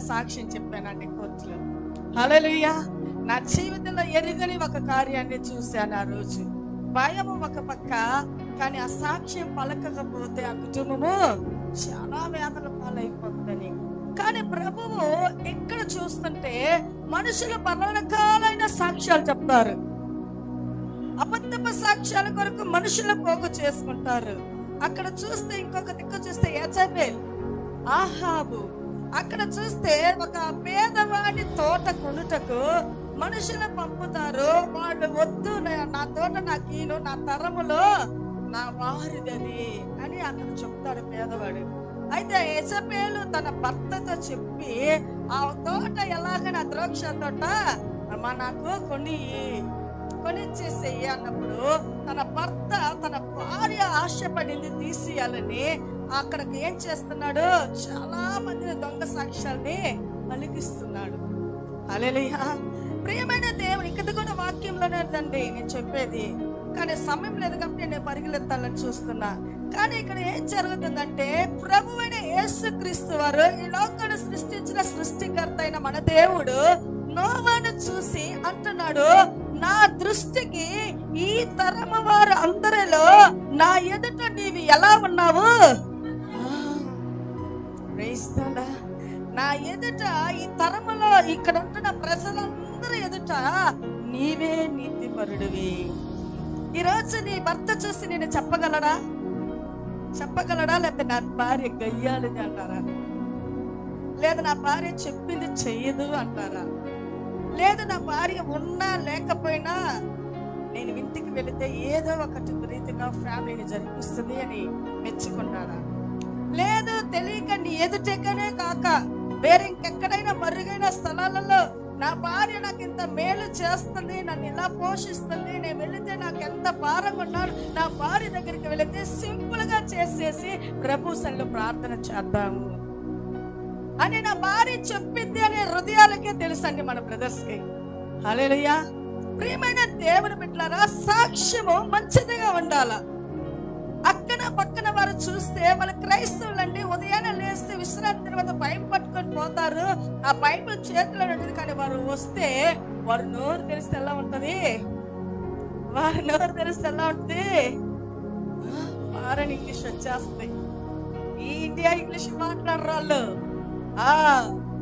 సాక్ష్యం చెప్పానండి కోర్టులో. హల్లెలూయా. నా జీవితంలో ఎరుగని ఒక కార్యాన్ని చూశాను ఆ రోజు. భయము ఒక పక్క, కానీ ఆ సాక్ష్యం పలకకపోతే ఆ కుటుంబము చాలా వేదన పాలైపోతుందని. కానీ ప్రభువు ఎక్కడ చూస్తుంటే మనుషులు రకరకాలైన సాక్ష్యాలు చెప్తారు. అబద్ధపు సాక్ష్యాల కొరకు మనుషుల పోగు చేసుకుంటారు. అక్కడ చూస్తే ఇంకొక దిక్కు చూస్తే యెజబెల్, ఆహాబు. అక్కడ చూస్తే ఒక పేదవాడి తోట కొనుటకు మనుషులు పంపుతారు. వాళ్ళు వద్దు, నా తోట నాకీను, నా తరములో నా వారిదని అని అతను చెప్తాడు పేదవాడు. అయితే యెజబెలు తన భర్తతో చెప్పి ఆ తోట ఎలాగైనా ద్రాక్ష తోట నాకు కొనిచ్చేసేయి అన్నప్పుడు తన భర్త తన భార్య ఆశపడింది తీసేయాలని అక్కడికి ఏం చేస్తున్నాడు, చాలా మంది దొంగ సాక్ష్యాల్ని పలికిస్తున్నాడు. హల్లెలూయా. ప్రియమైన దేవుని ఇక్కడ కూడా వాక్యంలోనేదండి నేను చెప్పేది, కానీ సమయం లేదు కాబట్టి నేను పరిగెత్తాలని చూస్తున్నా. కానీ ఇక్కడ ఏం జరుగుతుందంటే ప్రభువైన యేసుక్రీస్తు వారు ఈ లోకాన్ని సృష్టించిన సృష్టికర్త అయిన మన దేవుడు నోవాను చూసి అంటున్నాడు, నా దృష్టికి ఈ తరము వారు అందరిలో నా ఎదుట నీవు ఎలా ఉన్నావు, నా ఎదుట ఈ తరములో ఇక్కడ ఉంటున్న ప్రజలందరి ఎదుట నీవే నీతిపరుడివి. ఈరోజు నీ భర్త చూసి నేను చెప్పగలడా? లేకపోతే నా భార్య గయ్యాలిది అంటారా? లేదా నా భార్య చెప్పింది చెయ్యదు అంటారా? లేదు నా భార్య ఉన్నా లేకపోయినా నేను ఇంటికి వెళితే ఏదో ఒకటి రీతిగా ఫ్యామిలీని జరిపిస్తుంది అని మెచ్చుకుంటారా? లేదు తెలియక నీ ఎదుటెక్కనే కాక వేరే ఇంకెక్కడైనా మరుగైన స్థలాలలో నా భార్య నాకు ఇంత మేలు చేస్తుంది, నన్ను ఇలా పోషిస్తుంది, నేను వెళితే నాకు ఎంత భారంగా ఉన్నాను, నా భార్య దగ్గరికి వెళితే సింపుల్ గా చేసేసి ప్రభు సన్నిధిలో ప్రార్థన చేద్దాము అని నా భార్య చెప్పింది అనే హృదయాలకే తెలుసండి మన బ్రదర్స్ కి. హల్లెలూయా. ప్రియమైన దేవుని బిడ్డలారా, సాక్ష్యము మంచిదిగా ఉండాలా. అక్కన పక్కన వారు చూస్తే వాళ్ళ క్రైస్తవులండి ఉదయాన్నే లేస్తే విశ్రాంతి తర్వాత బైబిల్ పట్టుకొని పోతారు. ఆ బైబిల్ చేతిలో ఉంటుంది, కానీ వారు వస్తే వారు నోరు తెరిస్తే ఎలా ఉంటది? ఫారెన్ ఇంగ్లీష్ వచ్చేస్తాయి. ఈ ఇండియా ఇంగ్లీష్ మాట్లాడరు వాళ్ళు,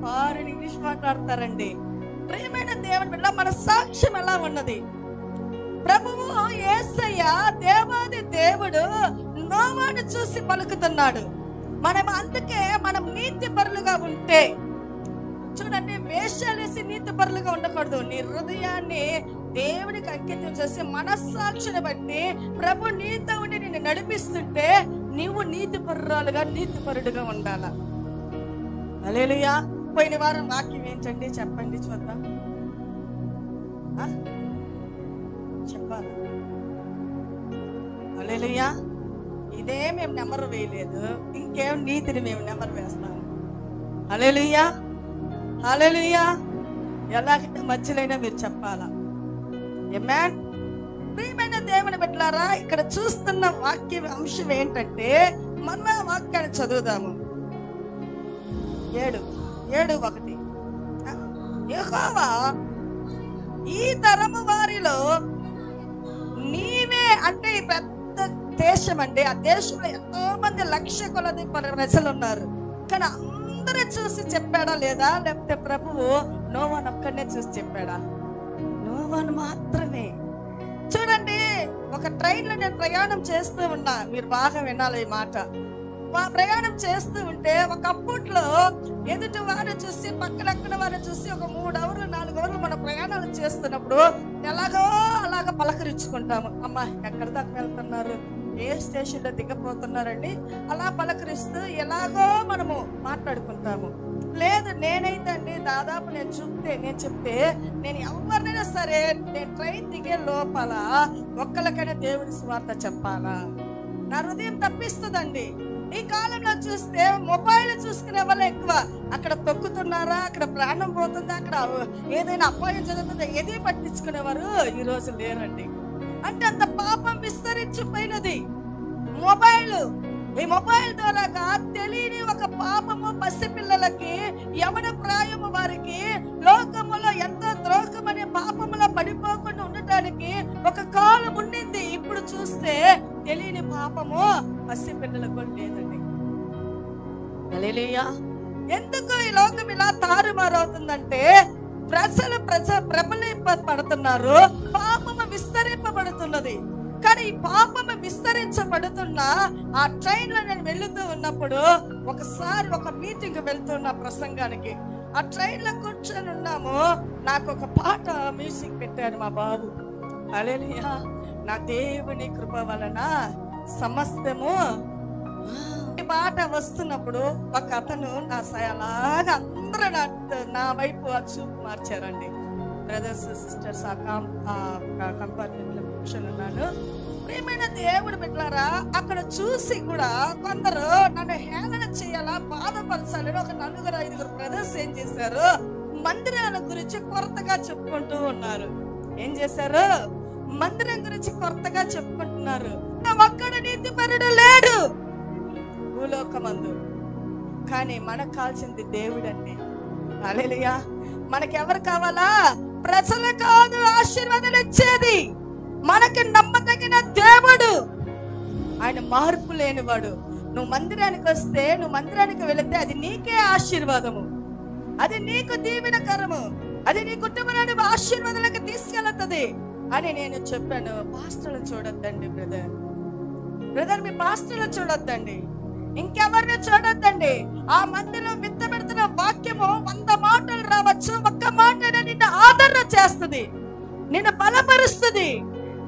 ఫారెన్ ఇంగ్లీష్ మాట్లాడతారండి. ప్రియమైన దేవుని బిడ్డ, మన సాక్ష్యం ఎలా ఉన్నది? ప్రభువు యేసయ్య దేవాది దేవుడు నోవాను చూసి పలుకుతున్నాడు. అందుకే మనం నీతి పరులుగా ఉంటే చూడండి, వేషాలేసి నీతి పరులుగా ఉండకూడదు. నీ హృదయాన్ని దేవుడికి అంకితం చేసి మనస్సాక్షిని బట్టి ప్రభు నీతో ఉండి నిన్ను నడిపిస్తుంటే నీవు నీతి పరురాలుగా నీతి పరుడుగా ఉండాలా. హల్లెలూయా. పోయిన వారం వాక్యం ఏంటండి చెప్పండి చూద్దాం. చెప్పాలి. హల్లెలూయా. ఇదే మేము నెంబర్ వేయలేదు, ఇంకేం నీతిని మేము నెంబర్ వేస్తాము. హల్లెలూయా. ఎలాగంటే మధ్యలోనే మీరు చెప్పాలా. ఆమేన్. ప్రియమైన దేవుని బిడ్డలారా, ఇక్కడ చూస్తున్న వాక్య అంశం ఏంటంటే, మన వాక్యాన్ని చదువుదాము. 7:1 యెహోవా ఈ తరము వారిలో నీవే, అంటే ఈ పెద్ద దేశం అండి, ఆ దేశంలో ఎంతో మంది లక్ష కొలది ప్రజలు ఉన్నారు, కానీ అందరూ చూసి చెప్పాడా లేదా? లేకపోతే ప్రభువు నోవాను ఒక్కడనే చూసి చెప్పాడా? నోవాను మాత్రమే. చూడండి, ఒక ట్రైన్ లో నేను ప్రయాణం చేస్తూ ఉన్నా, మీరు బాగా వినాలి ఈ మాట. ప్రయాణం చేస్తూ ఉంటే ఒకప్పట్లో ఎదుటి వారు చూసి పక్కన వారు చూసి ఒక 3 అవర్లు 4 అవర్లు మన ప్రయాణాలు చేస్తున్నప్పుడు అలాగా పలకరించుకుంటాము. అమ్మా ఎక్కడి దాకా వెళ్తున్నారు, ఏ స్టేషన్ లో దిగపోతున్నారండి, అలా పలకరిస్తూ ఎలాగో మనము మాట్లాడుకుంటాము. లేదు నేనైతే అండి దాదాపు నేను చెప్తే నేను ఎవరినైనా సరే నేను ట్రైన్ దిగే లోపల ఒక్కరికైనా దేవుడి సువార్త చెప్పాలా, నా హృదయం తప్పిస్తుందండి. ఈ కాలంలో చూస్తే మొబైల్ చూసుకునే వాళ్ళు ఎక్కువ. అక్కడ తొక్కుతున్నారా, అక్కడ ప్రాణం పోతుందా, అక్కడ ఏదైనా అపాయం జరుగుతుందా, ఏది పట్టించుకునేవారు ఈ రోజు లేరండి. అంటే అంత పాపం విస్తరించిపోయినది. ఈ మొబైల్ ద్వారా తెలియని ఒక పాపము పసిపిల్లలకి యవన ప్రాయము వారికి లోకములో ఎంతో ద్రోహమనే పాపములో పడిపోకుండా ఉండటానికి ఒక కాలం ఉండింది. ఇప్పుడు చూస్తే తెలియని పాపము పసిపిల్లలకు లేదండి. హల్లెలూయా. ఎందుకు ఈ లోకం ఇలా తారుమారవుతుందంటే ప్రజలు ప్రబలింపబడుతున్నారు, పాపము విస్తరింపబడుతున్నది. కానీ ఈ పాపము విస్తరించబడుతున్న ఆ ట్రైన్ లో నేను వెళుతూ ఉన్నప్పుడు ఒకసారి ఒక మీటింగ్ వెళ్తున్న ప్రసంగానికి ఆ ట్రైన్ లో కూర్చొని ఉన్నాము. నాకు ఒక పాట మ్యూజిక్ పెట్టాడు మా బాబు. హల్లెలూయా. నా దేవుని కృప వలన సమస్తము. ఈ పాట వస్తున్నప్పుడు ఒక అతను నా అలాగా అందరూ నా వైపు చూపు మార్చారండి. బ్రదర్స్ సిస్టర్స్ ఆ కంపార్ట్మెంట్ లో కూర్చొని ఉన్నాను. ప్రియమైన దేవుడు బిడ్డలారా, అక్కడ చూసి కూడా కొందరు నన్ను హేళన చేయాలా, బాధపరచాలని ఒక 4-5 బ్రదర్స్ ఏం చేశారు, మందిరాల గురించి కొరతగా చెప్పుకుంటూ ఉన్నారు. ఏం చేశారు? మందిరం గురించి కొరతగా చెప్పుకుంటున్నారు. ఒక్కడు నీతిపరుడు లేడు భూలోకమందు. కానీ మనకు కావాల్సింది దేవుడు అండి. హల్లెలూయా. మనకెవరు కావాలా? ప్రజలు కాదు ఆశీర్వాదాలు ఇచ్చేది, మనకి నమ్మదగిన దేవుడు. ఆయన మార్పు లేనివాడు. నువ్వు మందిరానికి వస్తే, నువ్వు మందిరానికి వెళితే అది నీకే ఆశీర్వాదము, అది నీకు దీవెనకరము, అది నీ కుటుంబాన్ని ఆశీర్వాదాలకు తీసుకెళ్తుంది అని నేను చెప్పాను. పాస్టర్లు చూడొద్దండి బ్రదర్, మీ పాస్టర్లు చూడొద్దండి, ఇంకెవరిని చూడొద్దండి. ఆ మందిలో విత్తబెడుతున్న వాక్యము 100 మాటలు రావచ్చు, ఒక్క మాట నిన్ను ఆదరణ చేస్తుంది, నిన్ను బలపరుస్తుంది,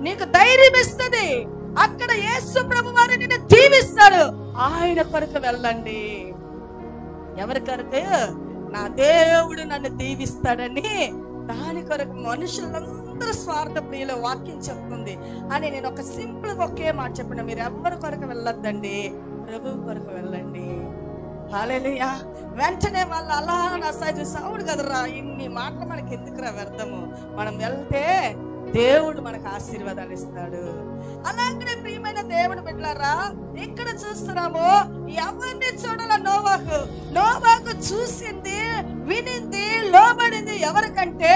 నీకు ధైర్యం ఇస్తుంది. అక్కడ యేసు ప్రభు వారు నిన్ను దీవిస్తాడు. ఆయన కొరకు వెళ్ళండి. ఎవరి కొరకు? నా దేవుడు నన్ను దీవిస్తాడని. దాని కొరకు మనుషులందరూ స్వార్థ ప్రియుల వాక్యం చెప్తుంది అని నేను ఒక సింపుల్ ఒకే మాట చెప్పిన, మీరు ఎవరి కొరకు వెళ్ళొద్దండి, ప్రభు కొరకు వెళ్ళండి. హల్లెలూయా. వెంటనే వాళ్ళు అలా నా సైజు సౌండ్ కదరా, ఇన్ని మాటలు మనకి ఎందుకురా వ్యర్థము, మనం వెళ్తే దేవుడు మనకు ఆశీర్వాదాలు ఇస్తాడు. అలాగే ప్రియమైన దేవుడు బిడ్డలారా, ఇక్కడ చూస్తున్నాము ఎవరిని చూడాల, నోవాహు చూసింది, వినింది, లోబడింది ఎవరికంటే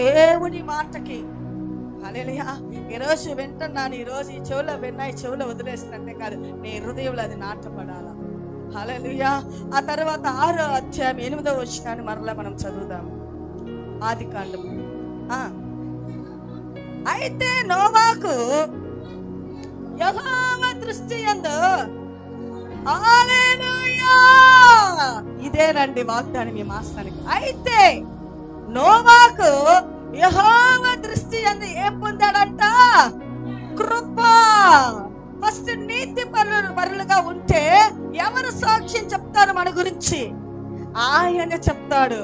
దేవుని మాటకి. హల్లెలూయా. ఈరోజు వింటున్నాను, ఈరోజు ఈ చెవులో విన్నా, ఈ చెవులో వదిలేసినట్టే కాదు, నీ హృదయంలో అది నాటపడాల. హల్లెలూయా. ఆ తర్వాత 6వ అధ్యాయం 8వ వచనాన్ని మరలా మనం చదువుదాం. ఆదికాండము. అయితే నోవాహు యెహోవా దృష్టి యందు, హల్లెలూయా, ఇదేనండి వాగ్దానం ఈ మాసానికి. అయితే నోవాహు యెహోవా దృష్టి యందు ఏం పొందాడంట? కృప. ఫస్ట్ నీతి పరులుగా ఉంటే ఎవరు సాక్ష్యం చెప్తారు మన గురించి? ఆయన చెప్తాడు.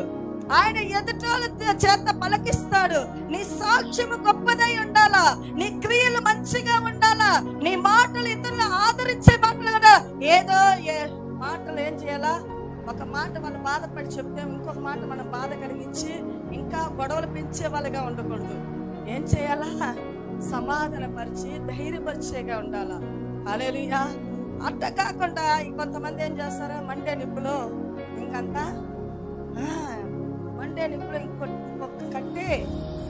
ఆయన ఎదుటోళ్ళ చేత పలకిస్తాడు. నీ సాక్ష్యము గొప్పదై ఉండాలా, నీ క్రియలు మంచిగా ఉండాలా, నీ మాటలు ఇతరులు ఆదరించే మాటలు కదా. ఏదో మాటలు ఏం చేయాలా, ఒక మాట మనం బాధపడి చెప్తే ఇంకొక మాట మనం బాధ కలిగించి ఇంకా గొడవలు పెంచే వాళ్ళగా ఉండకూడదు. ఏం చేయాలా? సమాధానపరిచి ధైర్యపరిచేగా ఉండాలా. హల్లెలూయా. అట్ట కాకుండా ఇంకొంతమంది ఏం చేస్తారో మండే నిప్పులో ఇంకంతా మండే నిప్పులో ఇంకొక కట్టి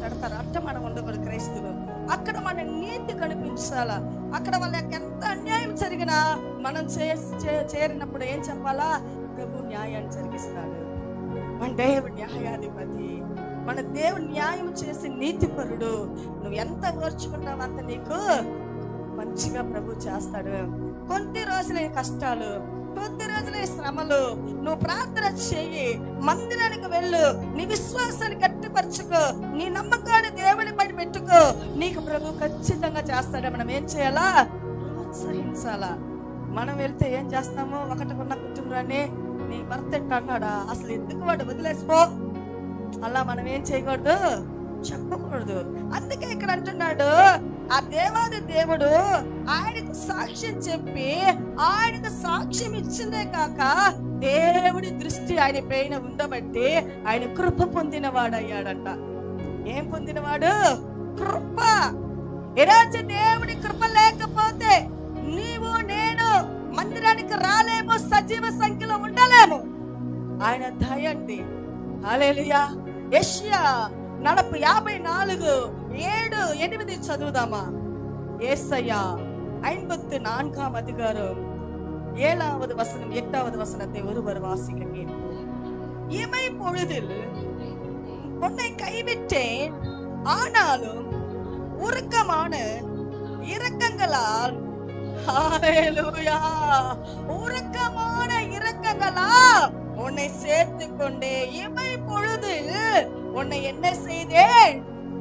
కడతారు. అట్ట మనం ఉండకూడదు క్రైస్తవులు. అక్కడ మన నీతి కనిపించాలా. అక్కడ వాళ్ళకి ఎంత అన్యాయం జరిగినా మనం చేరినప్పుడు ఏం చెప్పాలా? ప్రభు న్యాయాన్ని జరిగిస్తాడు. మన దేవుడు న్యాయాధిపతి, మన దేవుడు న్యాయం చేసి నీతిపరుడు. నువ్వు ఎంత ఓర్చుకుంటావు అంత నీకు మంచిగా ప్రభు చేస్తాడు. కొద్ది రోజులే కష్టాలు, కొద్ది రోజులే శ్రమలు, నువ్వు ప్రార్థన చెయ్యి, మందిరానికి వెళ్ళు, నీ విశ్వాసాన్ని గట్టిపరచుకో, నీ నమ్మకాన్ని దేవుని పైన పెట్టుకో, నీకు ప్రభు ఖచ్చితంగా చేస్తాడు. మనం ఏం చేయాలా? ప్రోత్సహించాలా. మనం వెళ్తే ఏం చేస్తాము? ఒకటికున్న కుటుంబాన్ని నీ భర్త అన్నాడా, అసలు ఎందుకు వాడు వదిలేసిపో, అలా మనం ఏం చేయకూడదు, చెప్పకూడదు. అందుకే ఇక్కడ అంటున్నాడు, ఆ దేవాది దేవుడు ఆయనకు సాక్ష్యం చెప్పి ఆయనకు సాక్ష్యం ఇచ్చిందే కాక దేవుడి దృష్టి ఆయన పైన ఉండబట్టి ఆయన కృప పొందినవాడు అయ్యాడంట. ఏం పొందినవాడు? కృప. ఈరోజు దేవుడి కృప లేకపోతే నీవు నేను మందిరానికి రాలేము, సజీవ సంఖ్యలో ఉండలేము. ఆయన దయ అండి. హల్లెలూయా. యెషయా 54:7-8 చదువుదామా? యేసయ్யா 54 அதிகாரம் 7வது வசனம் 8வது வசனத்தை ஒருவர் வாசிக்க கேட்போம். இமை பொழுதில் உன்னை கைவிட்டேன், ஆனாலும் உருக்கமான இரக்கங்களால், ஹல்லேலூயா, உருக்கமான இரக்கங்களால் உன்னை சேர்த்து கொண்டே இமை பொழுதில் உன்னை என்ன செய்தேன்?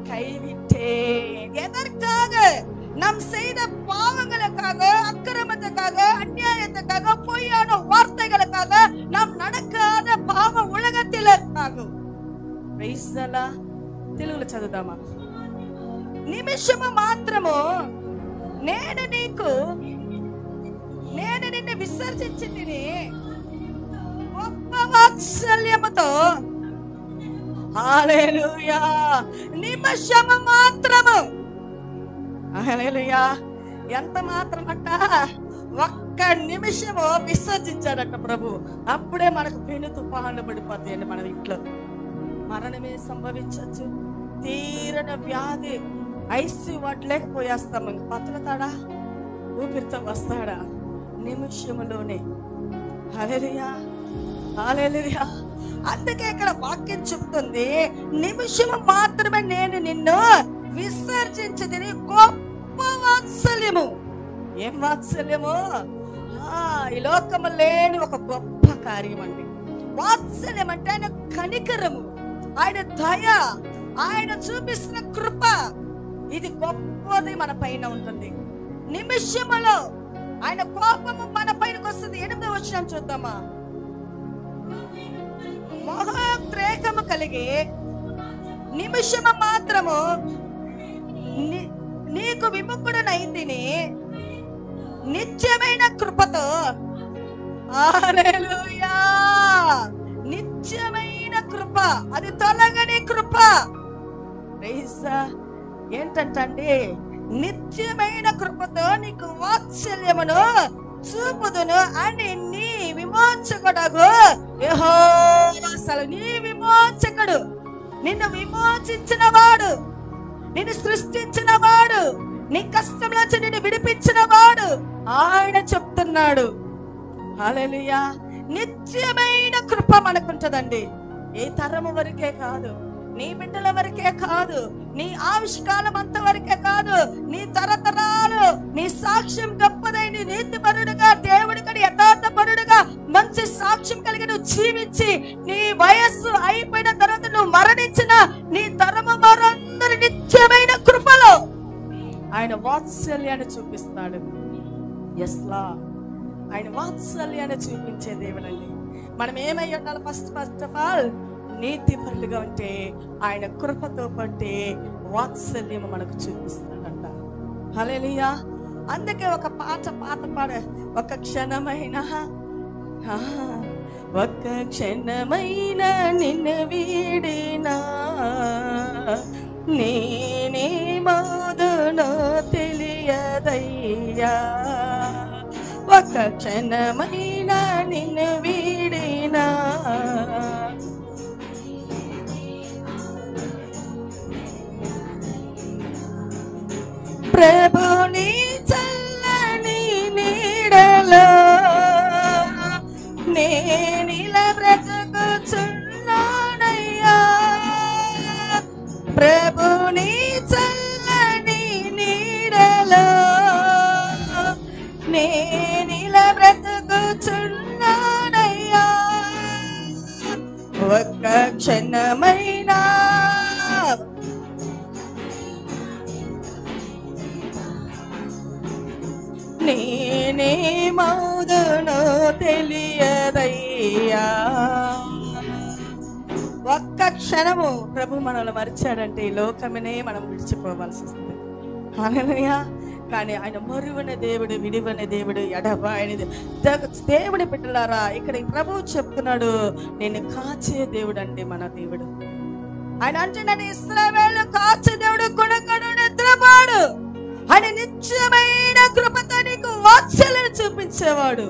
கைவிட்டேன். எதற்காக? நாம் செய்த பாவங்களுக்காக, அக்கிரமத்துக்காக, அநியாயத்துக்காக, பொய்யான வார்த்தைகளுக்காக, நாம் நடக்காத பாவ உலகத்திற்காக. తెలుగులో చదువుదామా? నిమిషము మాత్రము నేను నిన్ను విసర్జించితిని గొప్ప వాత్సల్యముతో. హల్లెలూయా. నిమిషము మాత్రము. హల్లెలూయా. ఎంత మాత్రమంట? ఒక్క నిమిషము విసర్జించాడట ప్రభు. అప్పుడే మనకు పెను తుఫాన్లు పడిపోతాయండి. మన ఇంట్లో మరణమే సంభవించవచ్చు. తీరన వ్యాధి, ఐసీ వాడలేకపోయేస్తాం. ఇంక బతుకుతాడా? ఊపిరితో వస్తాడా? నిమిషములోనే. హల్లెలూయా, హల్లెలూయా. అందుకే ఇక్కడ వాక్యం చెప్తుంది, నిమిషము మాత్రమే నేను నిన్ను విసర్జించదని గొప్ప వాత్సల్యము. ఏం వాత్సల్యము? ఈ లోకము లేని ఒక గొప్ప కార్యం అండి. వాత్సల్యం అంటే ఆయన కనికరము, ఆయన దయ, ఆయన చూపిస్తున్న కృప. ఇది గొప్పది మన పైన ఉంటుంది. నిమిషములో ఆయన కోపము మన పైనకి వస్తుంది. 8వ వచనం చూద్దామా? మహోద్రేకము కలిగి నిమిషము మాత్రము నీకు విముఖుడనైతిని నిత్యమైన కృపతో. హల్లెలూయా. నిత్యమైన కృప, అది తొలగని కృప. ఏంటంటే నిత్యమైన కృపతో నీకు వాత్సల్యమును చూపుదును అని నీ విమోచకుడగు యెహోవా. నీ విమోచకుడు, నిన్ను విమోచించిన వాడు, నిన్ను సృష్టించిన వాడు, నీ కష్టంలో నిన్ను విడిపించిన వాడు ఆయన చెప్తున్నాడు. హల్లెలూయా. నిత్యమైన కృప మనకుంటదండి. ఏ తరము వరకే కాదు, నీ బిడ్డల వరకే కాదు, నీ ఆయుష్కాలం అంత వరకే కాదు, నీ తరతరాలు నీ సాక్ష్యం గొప్పదైన నీతిపరుడుగా, దేవుడికని యథార్థపరుడుగా మంచి సాక్ష్యం కలిగి నువ్వు జీవించి నీ వయస్సు అయిపోయిన తర్వాత నువ్వు మరణించిన నీ తరము వారందరి నిత్యమైన కృపలో ఆయన వాత్సల్యాన్ని చూపిస్తాడు. ఎస్లా ఆయన వాత్సల్యాన్ని చూపించే దేవుడండి. మనం ఏమై ఉండాలి? ఫస్ట్ ఆఫ్ ఆల్ నీతిపరులుగా ఉంటే ఆయన కృపతో పట్టి వాత్సల్యం మనకు చూపిస్తాడంట. హల్లెలూయా. అందుకే ఒక పాట పాడ, ఒక క్షణమైనా నిన్ను వీడినా నేనే మౌదునో తెలియదయ్యా. ఒక క్షణమైనా నిన్ను వీడినా ప్రభుని చల్లని నీడలో నేనిలా బ్రతుకుచున్నానయ్యా. ప్రభుని చల్లని నీడలో నేనిలా బ్రతుకుచున్నానయ్యా. ఒక్క క్షణమైనా నేనే మౌదునో తెలియదయ్యా. ఒక్క క్షణము ప్రభు మనల్ని మరిచాడంటే ఈ లోకమనే మనం విడిచిపోవాల్సి వస్తుంది. హల్లెలూయా. కానీ ఆయన మరువని దేవుడు, విడివని దేవుడు, ఎడబాయని దేవుడి బిడ్డలారా, ఇక్కడ ప్రభువు చెప్తున్నాడు, నేను కాచే దేవుడు అండి మన దేవుడు. ఆయన అంటున్నాడు, ఇశ్రాయేలు కాచే దేవుడు, కొనకడు నిద్రపోడు. ఆయన నిత్యమైన కృపతో నీకు వాత్సల్యం చూపించేవాడు.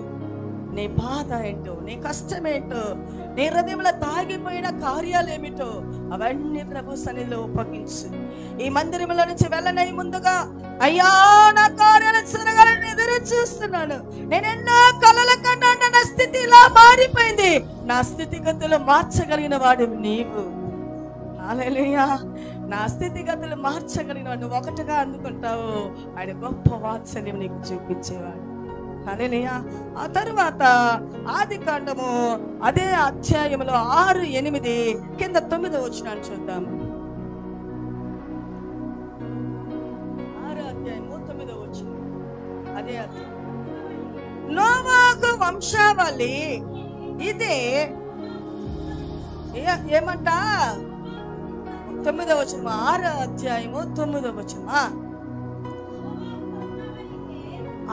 నీ బాధ ఏంటో, నీ కష్టం ఏంటో, నీ హృదయంలో దాగిపోయిన కార్యాలు ఏమిటో అవన్నీ ప్రభు సన్నిధిలో ఉపయోగించు. ఈ మందిరంలో నుంచి వెళ్ళనై ముందుగా, అయ్యా నా కార్యాలు జరగాలని ఎదురు చూస్తున్నాను, నేను ఎన్నో కలల కన్నా నా స్థితి ఇలా మారిపోయింది, నా స్థితిగతులు మార్చగలిగిన వాడు నీవు. హల్లెలూయా. నా స్థితిగతులు మార్చగలిగిన వాడు నువ్వు ఒకటిగా అందుకుంటావు, ఆయన గొప్ప వాత్సల్యం నీకు చూపించేవాడు. హల్లెలూయా. ఆ తరువాత ఆదికాండము అదే అధ్యాయంలో 6, 8 కింద 9 వచనాన్ని చూద్దాము. 6వ అధ్యాయము 9వ వచనం. అదే అధ్యాయం. నోవాహు వంశావళి ఇదే. ఏమంట? 9వ వచనం. 6వ అధ్యాయము 9వ వచనమా?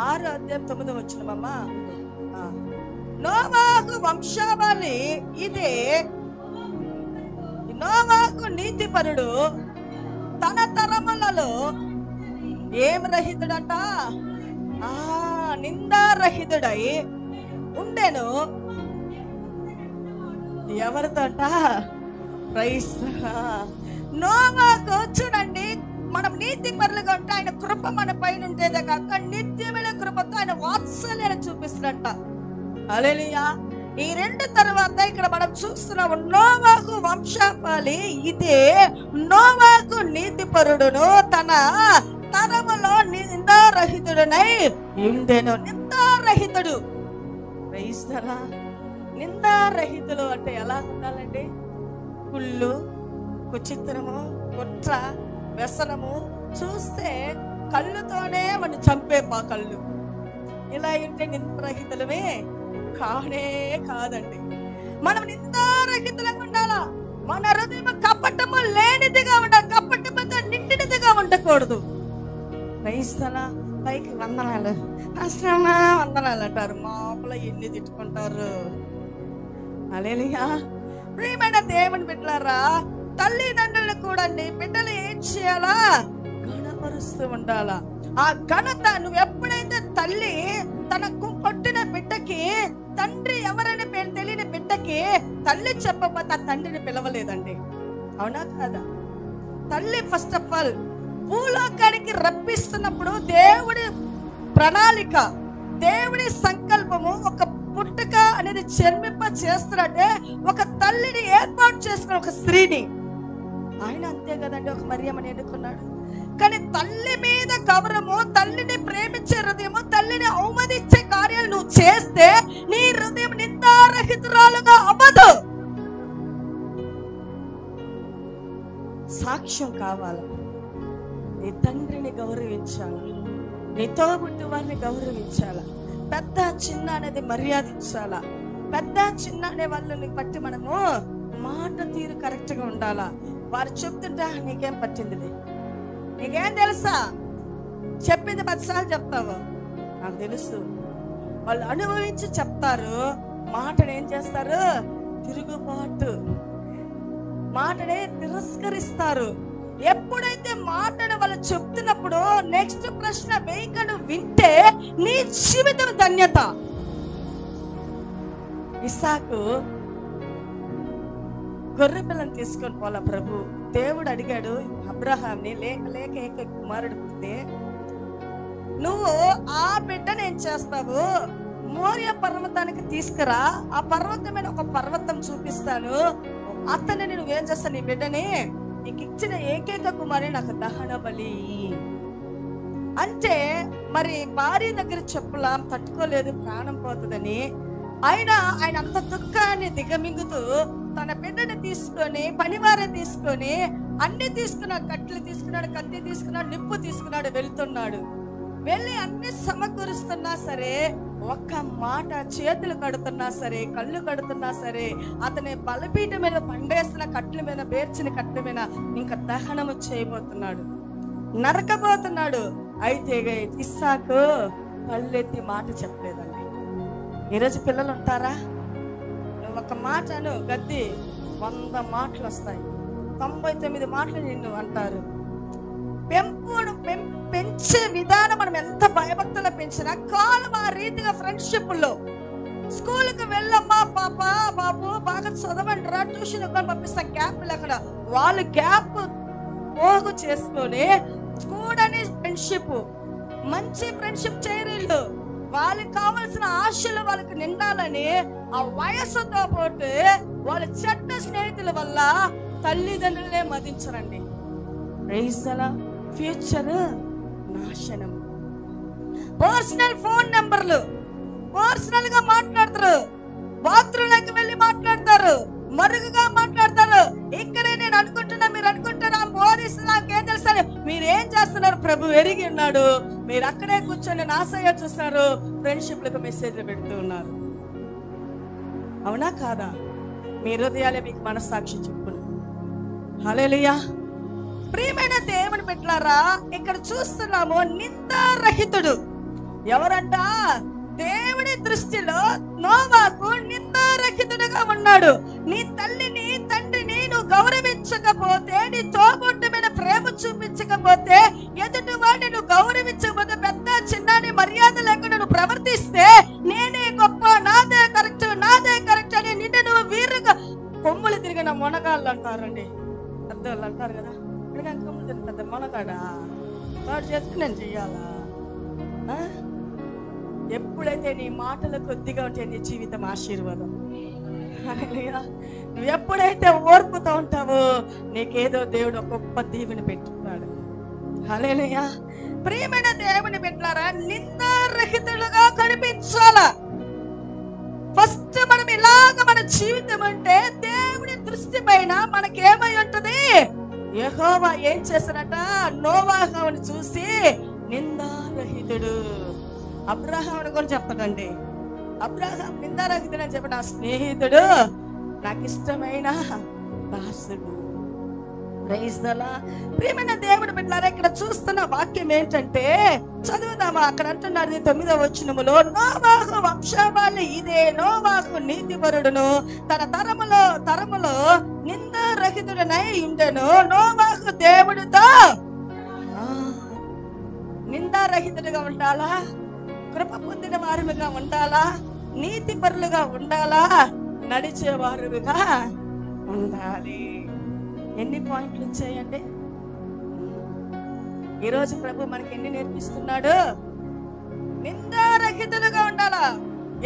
6వ అధ్యాయం 9వ వచనమమ్మా. నోవాహు వంశావళి ఇదే. నోవాహు నీతిపరుడు, తన తరములలో ఏం రహితుడట? నిందారహితుడై ఉండెను. ఎవరితోట? నోవాహు. చూడండి, మనం నీతి పరులుగా ఉంటే ఆయన కృప మన పైన ఉంటేదే కాక నిత్యమైన కృపతో ఆయన వాత్సల్యాన్ని చూపిస్తున్నట్ట. హల్లెలూయా. ఈ 2 తర్వాత ఇక్కడ మనం చూస్తున్నాము, నోవాహు వంశావళి ఇదే. నోవాహు నీతిపరుడును, తన తరములో నిందారహితుడునై ఉండెను. నిందారహితుడు. క్రైస్తరా, నిందారహితులు అంటే ఎలా ఉండాలండి? కుళ్ళు, కుచిత్రము, కుట్ర, వ్యసనము చూస్తే కళ్ళుతోనే మనం చంపే కళ్ళు. ఇలా ఉంటే నిందారహితులమే కానే కాదండి. మనం నిందారహితులంగా ఉండాలా. మన హృదయం కపటము లేనిదిగా ఉండాలి, కపటముతో నిండినదిగా ఉండకూడదు. క్రైస్తల పైకి వందనాలు, వందనాలు అంటారు, మాపల ఎన్ని తిట్టుకుంటారు. హల్లెలూయా. ప్రియమైన దేవుని బిడ్డలారా, తల్లిదండ్రులు కూడా బిడ్డలు ఏం చేయాలా? గణపరుస్తూ ఉండాలా. ఆ ఘనత నువ్వు ఎప్పుడైతే తల్లి తన కొట్టిన బిడ్డకి తండ్రి ఎవరైనా తెలియని బిడ్డకి తల్లి చెప్పకపోతే ఆ తండ్రిని పిలవలేదండి. అవునా కాదా? తల్లి ఫస్ట్ ఆఫ్ ఆల్ భూలోకానికి రప్పిస్తున్నప్పుడు దేవుడి ప్రణాళిక, దేవుడి సంకల్పము ఒక పుట్టుక అనేది జన్మింప చేస్తున్నట్టే ఒక తల్లిని ఏర్పాటు చేసుకున్న ఒక స్త్రీని ఆయన అంతే కదండి ఒక మరియమ్మని ఎన్నుకున్నాడు. కానీ తల్లి మీద గౌరవము, తల్లిని ప్రేమించే హృదయము, తల్లిని అవమదించే కార్యాలు నువ్వు చేస్తే నీ హృదయం నిందారహితురాలుగా అవ్వదు. సాక్ష్యం కావాలి. నీ తండ్రిని గౌరవించాలి, నీ తోబుట్టు వారిని గౌరవించాల. పెద్ద చిన్న అనేది మర్యాదించాలా. పెద్ద చిన్న అనే వాళ్ళని బట్టి మనము మాట తీరు కరెక్ట్ గా ఉండాలా. వారు చెప్తుంటా నీకేం పట్టిందిలే, నీకేం తెలుసా, చెప్పింది 10 సార్లు చెప్తావు, నాకు తెలుసు. వాళ్ళు అనుభవించి చెప్తారు, మాటను ఏం చేస్తారు? తిరుగుబాటు, మాటనే తిరస్కరిస్తారు. ఎప్పుడైతే మాటను వాళ్ళు చెప్తున్నప్పుడు నెక్స్ట్ ప్రశ్న వేయకను వింటే నీ జీవితం ధన్యత. ఇస్సాకు గొర్రె పిల్లని తీసుకొని పోలా ప్రభు. దేవుడు అడిగాడు అబ్రహాంని, లేక లేక ఏక కుమారుడు పుడితే నువ్వు ఆ బిడ్డను ఏం చేస్తావు? మోరియా పర్వతానికి తీసుకురా, ఆ పర్వతం మీద ఒక పర్వతం చూపిస్తాను, అతన్ని నువ్వేం చేస్తావు? నీ బిడ్డని, నీకు ఇచ్చిన ఏకైక కుమారి నాకు దహన బలి అంటే. మరి భార్య దగ్గర చెప్పలాం, తట్టుకోలేదు, ప్రాణం పోతుందని. ఆయన అంత దుఃఖాన్ని దిగమింగుతూ తన బిడ్డని తీసుకొని, పనివారిని తీసుకొని, అన్ని తీసుకున్నాడు, కట్లు తీసుకున్నాడు, కత్తి తీసుకున్నాడు, నిప్పు తీసుకున్నాడు, వెళ్తున్నాడు. వెళ్ళి అన్ని సమకూరుస్తున్నా సరే, ఒక్క మాట, చేతులు కడుతున్నా సరే, కళ్ళు కడుతున్నా సరే, అతని బలపీఠ మీద పండేసిన కట్ల మీద, పేర్చిన కట్ల మీద ఇంకా దహనము చేయబోతున్నాడు, నరకబోతున్నాడు. అయితే ఇస్సాకు పళ్ళెత్తి మాట చెప్పలేదండి. ఈరోజు పిల్లలు ఉంటారా? నువ్వు ఒక మాటను గద్ది 100 మాటలు వస్తాయి, 99 మాటలు నిన్ను అంటారు. పెంచే విధానం మనం ఎంత భయభక్తులు పెంచినా కాలం ఆ రీతిగా ఫ్రెండ్షిప్ లో స్కూల్కి వెళ్ళమ్మా పాప బాబు బాగా చదవండి రా, ట్యూషన్ పంపిస్తా, గ్యాప్ లేకుండా. వాళ్ళు గ్యాప్ పోగు చేసుకొని చూడని ఫ్రెండ్షిప్, మంచి ఫ్రెండ్షిప్ చేయరు. వాళ్ళకి కావాల్సిన ఆశలు వాళ్ళకి నిండాలని ఆ వయస్సుతో పాటు వాళ్ళ చెడ్డ స్నేహితుల వల్ల తల్లిదండ్రులే మదించరండి. ఫ్యూచర్ నాశనం. పర్సనల్ ఫోన్ నెంబర్లు పర్సనల్ గా మాట్లాడతారు, బాత్రూంలోకి వెళ్ళి మాట్లాడతారు, మరుగుగా మాట్లాడతారు. ఇక్కడే నేను అనుకుంటున్నా, మీరు అనుకుంటున్నా బోధిస్తున్నా, నాకేం తెలుసా? మీరేం చేస్తున్నారు ప్రభు ఎరిగి ఉన్నాడు. మీరు అక్కడే కూర్చొని నాసయ్య చూస్తున్నారు, ఫ్రెండ్షిప్లకు మెసేజ్లు పెడుతూ ఉన్నారు. అవునా కాదా? మీ హృదయాలే మీకు మనస్సాక్షి చెప్పును. హల్లెలూయా. ప్రియమైన దేవుని బిడ్డలారా, ఇక్కడ చూస్తున్నాము నిందారహితుడు. ఎవరంట? దేవుని దృష్టిలో నోవాహు నిందారహితుడుగా ఉన్నాడు. నీ తల్లిని తండ్రిని నువ్వు గౌరవించకపోతే, నీ తోబుట్టు మీద ప్రేమ చూపించకపోతే, ఎదుటి వాడిని నువ్వు గౌరవించకపోతే, పెద్ద చిన్నని మర్యాద లేకుండా నువ్వు ప్రవర్తిస్తే, నేనే గొప్ప, నాదే కరెక్ట్, నాదే కరెక్ట్ అని నిన్ను నువ్వు వీరుగా కొమ్ములు తిరిగిన మొనగాళ్ళు అంటారండి. పెద్దవాళ్ళు అంటారు కదా, కొమ్ములు తిరిగి పెద్ద మొనగాడా, వాడు చేస్తే నేను చెయ్యాలా? ఎప్పుడైతే నీ మాటలు కొద్దిగా ఉంటే నీ జీవితం ఆశీర్వాదం. నువ్వు ఎప్పుడైతే ఓర్పుతో ఉంటావో నీకేదో దేవుడు ఒక గొప్ప దీవెని పెట్టుకున్నాడు. హల్లెలూయా. ప్రియమైన దేవుని బిడ్డలారా, నిందారహితులుగా కనిపించాలా. ఫస్ట్ మనం ఇలాగ మన జీవితం అంటే దేవుని దృష్టి పైన మనకేమై ఉంటది? యెహోవా ఏం చేస్తారట? నోవాహుని చూసి నిందారహితుడు. అబ్రహాముని కూడా చెప్తాడండి. అబ్రహాం నిందారహితుడు అని చెప్పి, నా స్నేహితుడు, నాకు ఇష్టమైన దాసుడు. Praise the Lord. ప్రియమైన దేవుని బిడ్డలారా, ఇక్కడ చూస్తున్న వాక్యం ఏంటంటే, చదువుదామా? అక్కడ అంటున్నారు 9వ వచనములో, నోవాహు వంశావళి ఇదే, నోవాహు నీతిపరుడును, తన తరములో నిందారహితుడనై ఉండెను. నోవాహు దేవుడితో నిందారహితుడిగా ఉండాలా? కృప పొందిన వారుగా ఉండాలా? నీతి పరులుగా ఉండాలా? నడిచేవారుగా ఉండాలి. ఎన్ని పాయింట్లు వచ్చాయండి ఈరోజు ప్రభు మనకి? ఎన్ని నేర్పిస్తున్నాడు? నిందారహితులుగా ఉండాలా.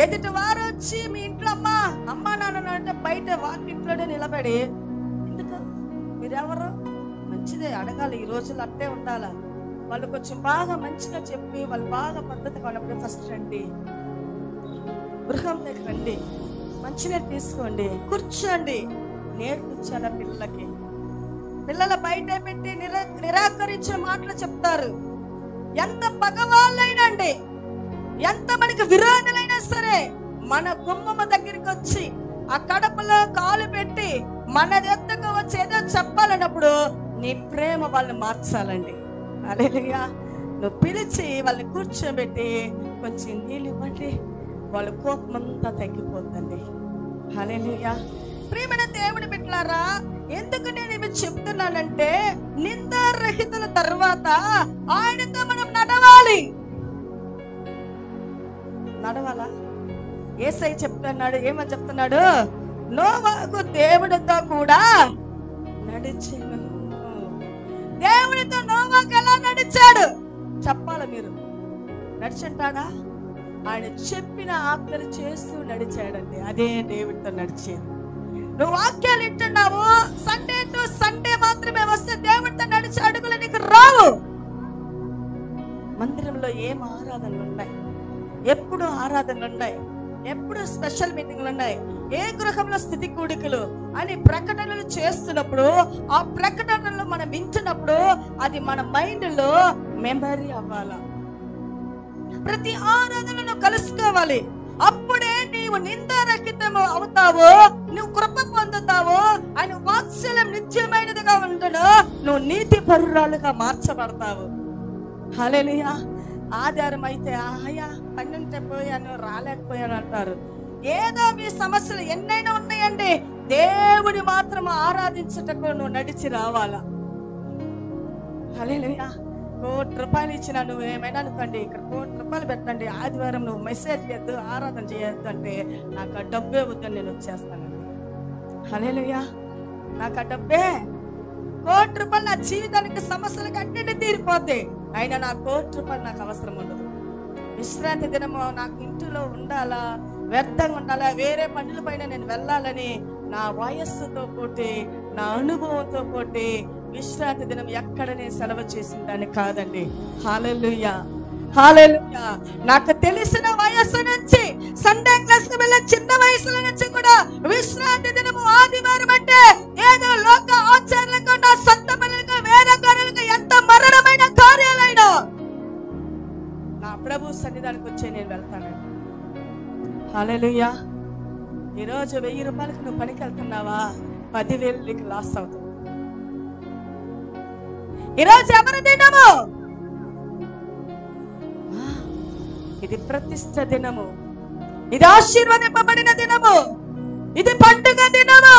ఎదుటి వారు వచ్చి మీ ఇంట్లో అమ్మా నాన్న అంటే బయట వాకింట్లోనే నిలబడి, ఎందుకు మీరెవరు? మంచిదే అడగాలి. ఈ రోజులు అట్టే ఉండాలా. వాళ్ళు కొంచెం బాగా మంచిగా చెప్పి వాళ్ళు బాగా పద్ధతిగా ఉన్నప్పుడు ఫస్ట్ రండి, గృహం దగ్గర రండి, మంచినీరు తీసుకోండి, కూర్చోండి, నేర్పించాల పిల్లలకి. పిల్లల బయట పెట్టి నిరాకరించే మాటలు చెప్తారు. ఎంత పగవాళ్ళైనా అండి, ఎంత మనకి విరోధులైనా సరే, మన గుమ్మమ్మ దగ్గరికి వచ్చి ఆ కడపలో కాలు పెట్టి మన దగ్గరకు వచ్చి ఏదో చెప్పాలన్నప్పుడు నీ ప్రేమ వాళ్ళని మార్చాలండి. హల్లెలూయా. నువ్వు పిలిచి వాళ్ళని కూర్చోబెట్టి కొంచెం నీళ్ళు ఇవ్వండి, వాళ్ళ కోపం అంతా తగ్గిపోతుంది. హల్లెలూయా. ప్రియమైన దేవుని బిడ్డలారా, ఎందుకు నేను ఇవి చెప్తున్నానంటే, నిందారహితుల తర్వాత ఆయనతో మనం నడవాలా? యేసయ్య చెప్తున్నాడు, ఏమని చెప్తున్నాడు? నోవాహు దేవుడితో కూడా నడిచెను. దేవుడితో నోవాహు ఎలా నడిచాడు చెప్పాలి. మీరు నడిచింటాడా? ఆయన చెప్పిన ఆజ్ఞలు చేస్తూ నడిచాడండి. అదే దేవుడితో నడిచేది. నువ్వు వాక్యాలు వింటున్నావు, సండే టు సండే మాత్రమే వస్తే దేవుడితో నడిచే అడుగులు నీకు రావు. మందిరంలో ఏం ఆరాధనలు ఉన్నాయి? ఎప్పుడు ఆరాధనలు ఉన్నాయి, ఎప్పుడు స్పెషల్ మీటింగ్లు ఉన్నాయి, ఏ గృహంలో స్థితి కూడికలు అని ప్రకటనలు చేస్తున్నప్పుడు, ఆ ప్రకటనలు మనం వింటున్నప్పుడు అది మన మైండ్ లో మెమరీ అవ్వాలా. ప్రతి ఆరాధనను కలుసుకోవాలి. అప్పుడే నీవు నిందారహితము అవుతావు, నువ్వు కృప పొందుతావు, ఆయన వాత్సల్యం నిత్యమైనదిగా ఉండను, నువ్వు నీతి పరురాలుగా మార్చబడతావు. హల్లెలూయా. ఆధారం అయితే ఆయా పన్నంటే పోయాను రాలేకపోయాను అంటారు. ఏదో మీ సమస్యలు ఎన్నైనా ఉన్నాయండి, దేవుడి మాత్రం ఆరాధించుటకు నువ్వు నడిచి రావాలా. హల్లెలూయా. ₹1,00,00,000 ఇచ్చినా నువ్వు ఏమైనా అనుకోండి, ఇక్కడ ₹1,00,00,000 పెట్టండి, ఆదివారం నువ్వు మెసేజ్ చేయొద్దు, ఆరాధన చేయొద్దు అంటే నాకు ఆ డబ్బే వద్దని నేను వచ్చేస్తానండి. హల్లెలూయా. నాకు ఆ డబ్బే ₹1,00,00,000 నా జీవితానికి సమస్యలకు అన్నింటి తీరిపోద్ది. అయినా నా ₹1,00,00,000 నాకు అవసరం ఉండదు. విశ్రాంతి దినము నాకు ఇంటిలో ఉండాలా, వ్యర్థంగా ఉండాలా, వేరే పనుల పైన నేను వెళ్ళాలని నా వయస్సుతో పోటీ, నా అనుభవంతో పోటీ విశ్రాంతి దినం ఎక్కడ నేను సెలవు చేసిన దాన్ని కాదండి. హల్లెలూయా, హల్లెలూయా. నాకు తెలిసిన వయస్సు నుంచి, సండే క్లాస్ కి వెళ్ళే చిన్న వయసుల నుంచి కూడా విశ్రాంతి దినము ఆదివారం అంటే ఏదో లోక ఆచారాలకు, నా సొంత పనులకు, వేరే కార్యాలకు, ఎంత మరణమైన కార్యాలైనా నా ప్రభు సన్నిధానికి వచ్చి నేను వెళ్తానండి. హల్లెలూయా. ఈరోజు ₹1,000 నువ్వు పనికి వెళ్తున్నావా, 10,000 నీకు లాస్ అవుతుంది. ఈరోజు ఎవరి దినము? ఇది ప్రతిష్ఠ దినము, ఇది ఆశీర్వదింపబడిన దినము, ఇది పండుగ దినము.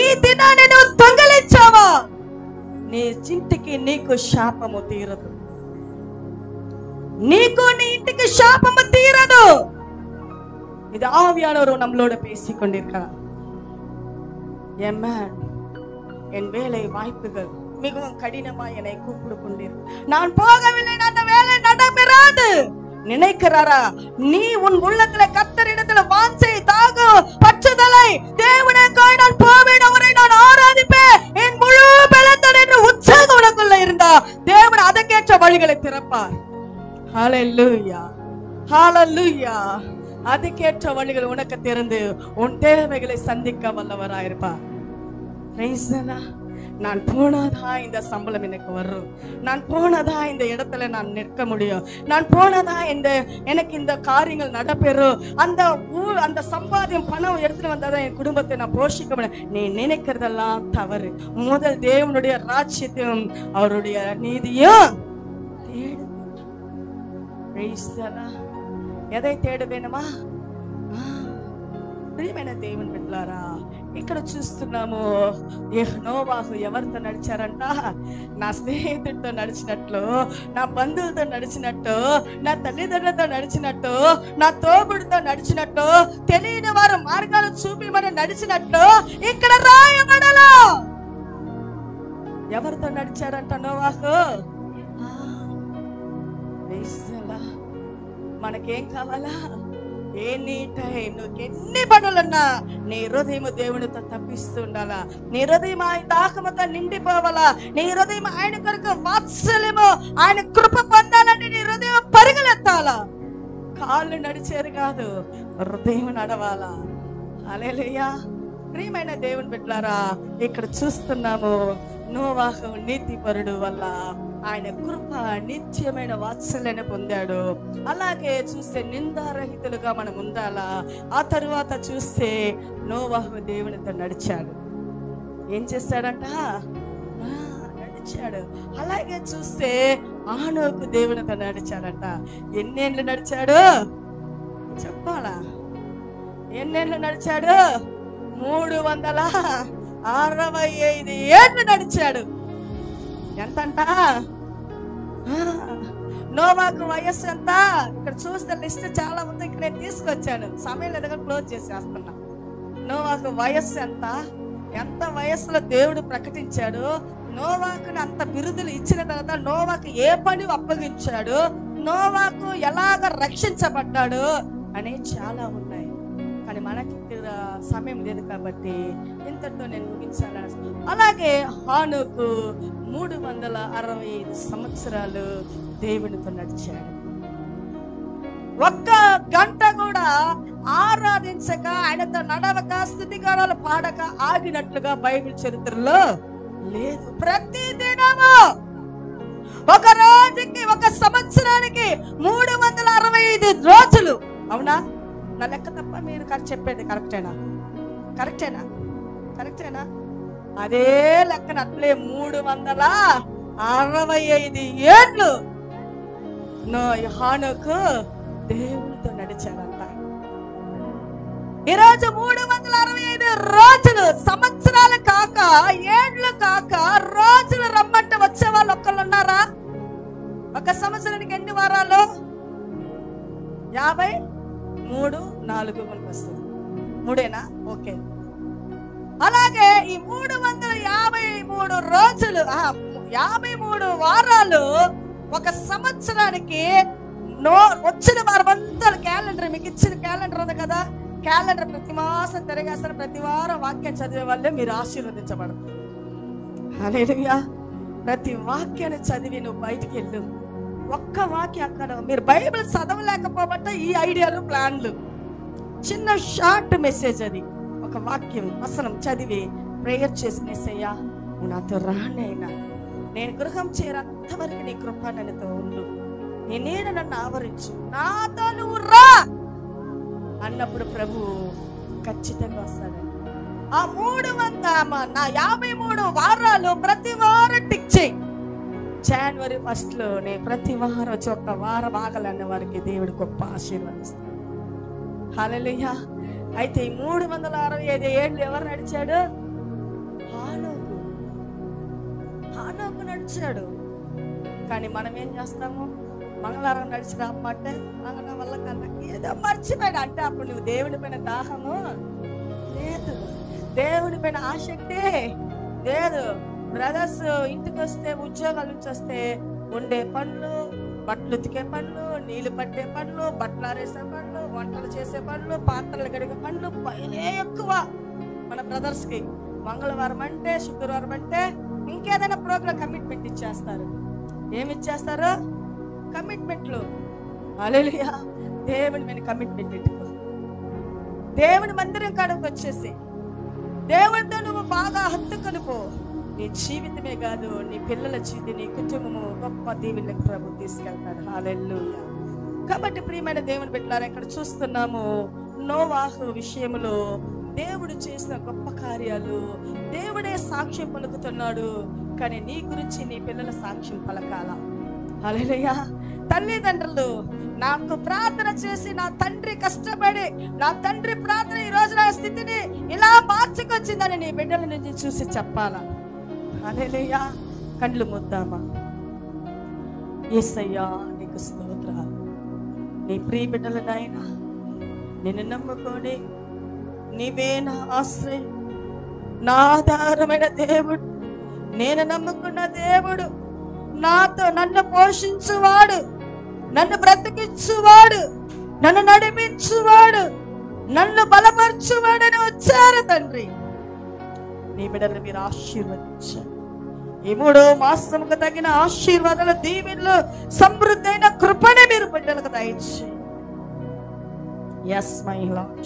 ఈ దినాన్ని నువ్వు దొంగిలించావా, నీ ఇంటికి నీకు శాపము తీరదు. నీకు నీ ఇంటికి శాపము తీరదు. இது ஆவியானவர் நம்மளோட பேசிக்கொண்டிருக்கிறார். என் வேலை வாய்ப்புகள் மிகவும் கடினமா என்னை கூப்பிடு கொண்டிரு, நான் போகவில்லை, அந்த வேலை நடைபெறாது நினைக்கிறாரா? நீ உன் உள்ளத்துல கர்த்தரிடத்துல வாஞ்சை, தாகம், பற்றுதலை, தேவனுக்காய் நான் போவேன், அவரை நான் ஆராதிப்பேன், என் முழு பலத்துடன் என்று உற்சாகம் உனக்குள்ள இருந்தா தேவன் அதற்கேற்ற வழிகளை திறப்பார். ஹல்லேலூயா, ஹல்லேலூயா. அதுக்கேற்ற வழிகள் உனக்கு திறந்து உன் தேவைகளை சந்திக்க வல்லவராயிருப்பார். நான் போனாதா இந்த சம்பளம் எனக்கு வரும், நான் போனதா இந்த இடத்துல நான் நிற்க முடியும், நான் போனதா எனக்கு இந்த காரியங்கள் நடைபெறும், அந்த சம்பாத்தியம் பணம் எடுத்துட்டு வந்தாதான் என் குடும்பத்தை நான் போஷிக்க முடியும். நீ நினைக்கிறதெல்லாம் தவறு. முதல் தேவனுடைய ராஜ்யத்தையும் அவருடைய நீதியும் தேடு. ఎదై తేడవేనమా? ప్రియమైన దేవుని బిడ్డలారా, ఇక్కడ చూస్తున్నాము నోవాహు ఎవరితో నడిచారంట? నా స్నేహితుడితో నడిచినట్లు, నా బంధువులతో నడిచినట్టు, నా తల్లిదండ్రులతో నడిచినట్టు, నా తోబుడితో నడిచినట్టు, తెలియని వారు మార్గాలు చూపి మనం నడిచినట్టు ఇక్కడ రాయబడలో. ఎవరితో నడిచారంట నోవాహు? మనకేం కావాలా? ఎనీ టైం నువ్వు ఎన్ని పనులున్నా నీ హృదయం దేవునితో తప్పిస్తూ ఉండాలా. నీ హృదయం ఆయన దాహముతో నిండిపోవాలా. నీ హృదయం ఆయన కొరకు వాత్సల్యము, ఆయన కృప పొందాలంటే నీ హృదయం పరుగులెత్తాలా. కాళ్ళు నడిచేది కాదు, హృదయం నడవాలా. హల్లెలూయా. ప్రియమైన దేవుని బిడ్డలారా, ఇక్కడ చూస్తున్నాము నోవాహు నీతిపరుడు వల్ల ఆయన కృప నిత్యమైన వాత్సల్యాన్ని పొందాడు. అలాగే చూస్తే నిందారహితులుగా మనం ఉండాలా. ఆ తరువాత చూస్తే నోవాహు దేవునితో నడిచాడు. ఏం చేస్తాడంట? నడిచాడు. అలాగే చూస్తే ఆనోకు దేవునితో నడిచాడంట. ఎన్నేళ్ళు నడిచాడు చెప్పాలా? ఎన్నేళ్ళు నడిచాడు? 365 ఏళ్ళు నడిచాడు. ఎంతంట? నోవాకు వయస్సు ఎంత? ఇక్కడ చూస్తే లిస్ట్ చాలా ఉంది, ఇక్కడ నేను తీసుకొచ్చాను, సమయం లేదుగా క్లోజ్ చేసేస్తున్నా. నోవాకు వయస్సు ఎంత? ఎంత వయస్సులో దేవుడు ప్రకటించాడు? నోవాకుని అంత బిరుదులు ఇచ్చిన తర్వాత నోవాకు ఏ పని అప్పగించాడు? నోవాకు ఎలాగ రక్షించబడ్డాడు అనే చాలా ఉన్నాయి. కానీ మనకి సమయం లేదు కాబట్టి ఇంతటితో నేను ముగించాను. అలాగే హానోకు 365 సంవత్సరాలు దేవునితో నడిచాడు. ఒక్క గంట కూడా ఆరాధించక, ఆయనతో నడవక, స్తుతిగానాలు పాడక ఆగినట్లుగా బైబిల్ చరిత్రలో లేదు. ప్రతి దినము ఒక రోజుకి, ఒక సంవత్సరానికి 365 రోజులు. అవునా? నా లెక్క తప్ప మీరు చెప్పేది కరెక్టేనా? కరెక్టేనా? కరెక్టేనా? అదే లెక్కన అట్లే 365 ఏళ్ళు హానోకు దేవునితో నడిచాడంట. ఈరోజు 365 రోజులు, సంవత్సరాలు కాక, ఏళ్ళు కాక, రోజులు రమ్మంటే వచ్చే వాళ్ళు ఒక్కళ్ళు ఉన్నారా? ఒక సంవత్సరానికి ఎన్ని వారాలు? 53, 4 మనకు వస్తుంది. 3ఏనా? ఓకే. అలాగే ఈ 353 రోజులు 53 వారాలు ఒక సంవత్సరానికి వచ్చిన వారమంతా క్యాలెండర్, మీకు ఇచ్చిన క్యాలెండర్ ఉంది కదా, క్యాలెండర్ ప్రతి మాసం తిరగేస్తారు. ప్రతి వారం వాక్యం చదివే వాళ్ళే మీరు ఆశీర్వదించబడతారు. హల్లెలూయా. ప్రతి వాక్యాన్ని చదివి నువ్వు బయటికి వెళ్ళు. ఒక్క వాక్యం అక్కడ మీరు బైబిల్ చదవలేకపోబట్ట ఈ ఐడియాలు, ప్లాన్లు. చిన్న షార్ట్ మెసేజ్ అది. ఒక వాక్యం వసనం చదివి ప్రేయర్ చేసి, యేసయ్యా నువ్వు నాతో రానైనా, నేను గృహం చేరంతవరకు నీ కృప నన్నుతో ఉండు, నీ నీడ నన్ను ఆవరించు, నాతో నువ్వు రా అన్నప్పుడు ప్రభు ఖచ్చితంగా వస్తాడు. ఆ 53 వారాలు ప్రతి వారం టిక్ చేయి. జనవరి 1 నేను ప్రతి వారం వచ్చి ఒక వారం ఆగలన్న వారికి దేవుడు గొప్ప ఆశీర్వదిస్తాడు. హల్లెలూయా. అయితే ఈ 365 ఏళ్ళు ఎవరు నడిచాడు? హానోకు నడిచాడు. కానీ మనం ఏం చేస్తాము? మంగళవారం నడిచి రామ్మంటే మన వల్ల కన్నా ఏదో మర్చిపోయాడు అంటే అప్పుడు నువ్వు దేవుని పైన దాహము లేదు, దేవుని పైన ఆసక్తి లేదు. బ్రదర్స్ ఇంటికి వస్తే, ఉద్యోగాల నుంచి వస్తే వండే పనులు, బట్టలు ఉతికే పనులు, నీళ్లు పట్టే పనులు, బట్టలు ఆరేసే పనులు, వంటలు చేసే పనులు, పాత్రలు కడిగే పనులు పైనే ఎక్కువ మన బ్రదర్స్కి. మంగళవారం అంటే, శుక్రవారం అంటే ఇంకేదైనా ప్రోగ్రామ్ కమిట్మెంట్ ఇచ్చేస్తారు. ఏమి ఇచ్చేస్తారు? కమిట్మెంట్లు. హల్లెలూయా. దేవుని మీద కమిట్మెంట్ పెట్టుకో. దేవుని మందిరం కాడకు వచ్చేసి దేవుడితో నువ్వు బాగా హత్తుకొని పో. నీ జీవితమే కాదు, నీ పిల్లల జీవితం, నీ కుటుంబము గొప్ప దీవెనలకు ప్రభు తీసుకెళ్తాడు. హల్లెలూయా. కాబట్టి ప్రియమైన దేవుని బిడ్డలారా, ఇక్కడ చూస్తున్నాము నోవాహు విషయంలో దేవుడు చేసిన గొప్ప కార్యాలు. దేవుడే సాక్ష్యం పలుకుతున్నాడు. కానీ నీ గురించి నీ పిల్లల సాక్ష్యం పలకాల. హల్లెలూయా. తల్లిదండ్రులు నాకు ప్రార్థన చేసి, నా తండ్రి కష్టపడి, నా తండ్రి ప్రార్థన ఈ రోజు నా స్థితిని ఇలా మార్చుకొచ్చిందని నీ బిడ్డల నుంచి చూసి చెప్పాలా. హల్లెలూయా. కళ్ళు ముద్దామా. యేసయ్యా నీకు స్తోత్రాలు. నీ ప్రియ బిడ్డల నాయన నిన్ను నమ్ముకొని, నీవే నా ఆశ్రయం, నా ఆధారమైన దేవుడు, నేను నమ్ముకున్న దేవుడు, నాతో నన్ను పోషించువాడు, నన్ను బ్రతికించువాడు, నన్ను నడిపించువాడు, నన్ను బలపరచువాడని వచ్చారు తండ్రి. నీ బిడ్డలు మీరు ఆశీర్వదించారు. ఈ 3వ మాసముకు తగిన ఆశీర్వాదాల దీవెనలు, సమృద్ధైన కృపనే మీరు బిడ్డలకు దయచేయండి. yes my Lord.